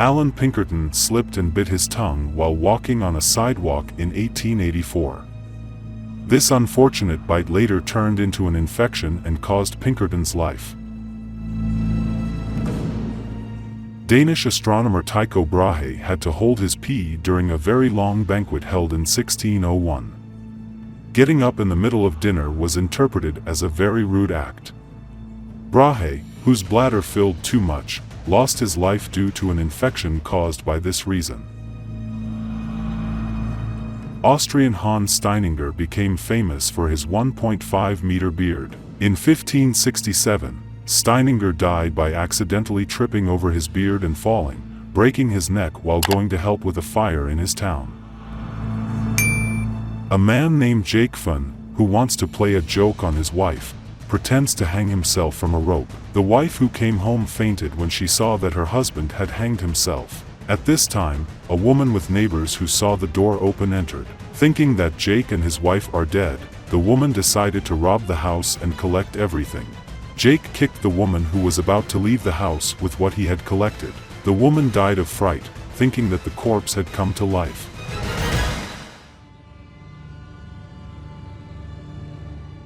Alan Pinkerton slipped and bit his tongue while walking on a sidewalk in 1884. This unfortunate bite later turned into an infection and caused Pinkerton's life. Danish astronomer Tycho Brahe had to hold his pee during a very long banquet held in 1601. Getting up in the middle of dinner was interpreted as a very rude act. Brahe, whose bladder filled too much, lost his life due to an infection caused by this reason. Austrian Hans Steininger became famous for his 1.5-meter beard. In 1567, Steininger died by accidentally tripping over his beard and falling, breaking his neck while going to help with a fire in his town. A man named Jake Fun, who wants to play a joke on his wife, pretends to hang himself from a rope. The wife who came home fainted when she saw that her husband had hanged himself. At this time, a woman with neighbors who saw the door open entered. Thinking that Jake and his wife are dead, the woman decided to rob the house and collect everything. Jake kicked the woman who was about to leave the house with what he had collected. The woman died of fright, thinking that the corpse had come to life.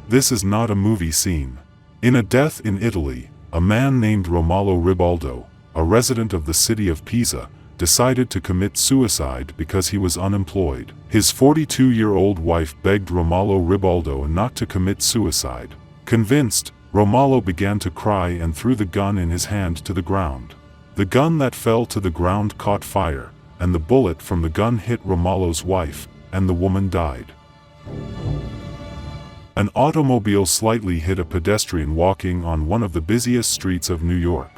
This is not a movie scene. In a death in Italy, a man named Romolo Ribaldo, a resident of the city of Pisa, decided to commit suicide because he was unemployed. His 42-year-old wife begged Romolo Ribaldo not to commit suicide. Convinced, Romolo began to cry and threw the gun in his hand to the ground. The gun that fell to the ground caught fire, and the bullet from the gun hit Romolo's wife, and the woman died. An automobile slightly hit a pedestrian walking on one of the busiest streets of New York.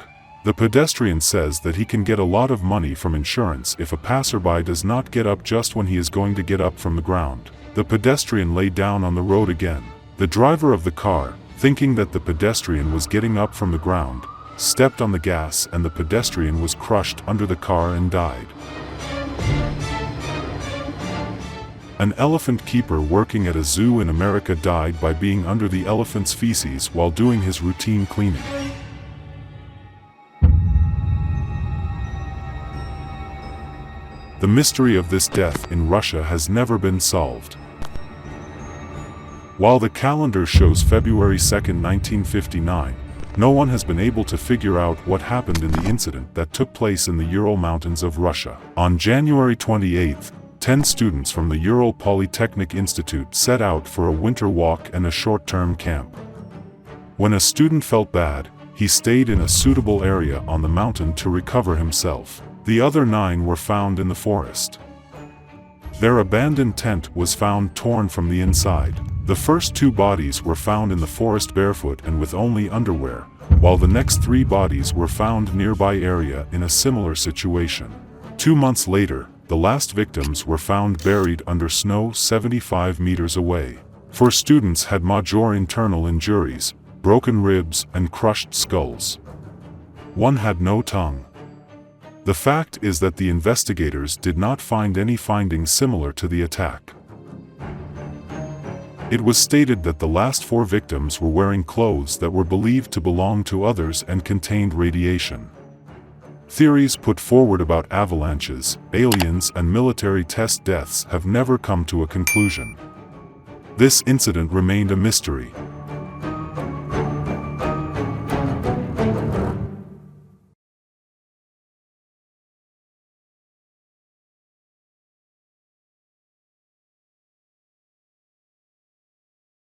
The pedestrian says that he can get a lot of money from insurance if a passerby does not get up just when he is going to get up from the ground. The pedestrian lay down on the road again. The driver of the car, thinking that the pedestrian was getting up from the ground, stepped on the gas and the pedestrian was crushed under the car and died. An elephant keeper working at a zoo in America died by being under the elephant's feces while doing his routine cleaning. The mystery of this death in Russia has never been solved. While the calendar shows February 2, 1959, no one has been able to figure out what happened in the incident that took place in the Ural Mountains of Russia. On January 28, 10 students from the Ural Polytechnic Institute set out for a winter walk and a short-term camp. When a student felt bad, he stayed in a suitable area on the mountain to recover himself. The other 9 were found in the forest. Their abandoned tent was found torn from the inside. The first 2 bodies were found in the forest barefoot and with only underwear, while the next 3 bodies were found nearby area in a similar situation. 2 months later, the last victims were found buried under snow 75 meters away. 4 students had major internal injuries, broken ribs and crushed skulls. 1 had no tongue. The fact is that the investigators did not find any findings similar to the attack. It was stated that the last 4 victims were wearing clothes that were believed to belong to others and contained radiation. Theories put forward about avalanches, aliens and military test deaths have never come to a conclusion. This incident remained a mystery.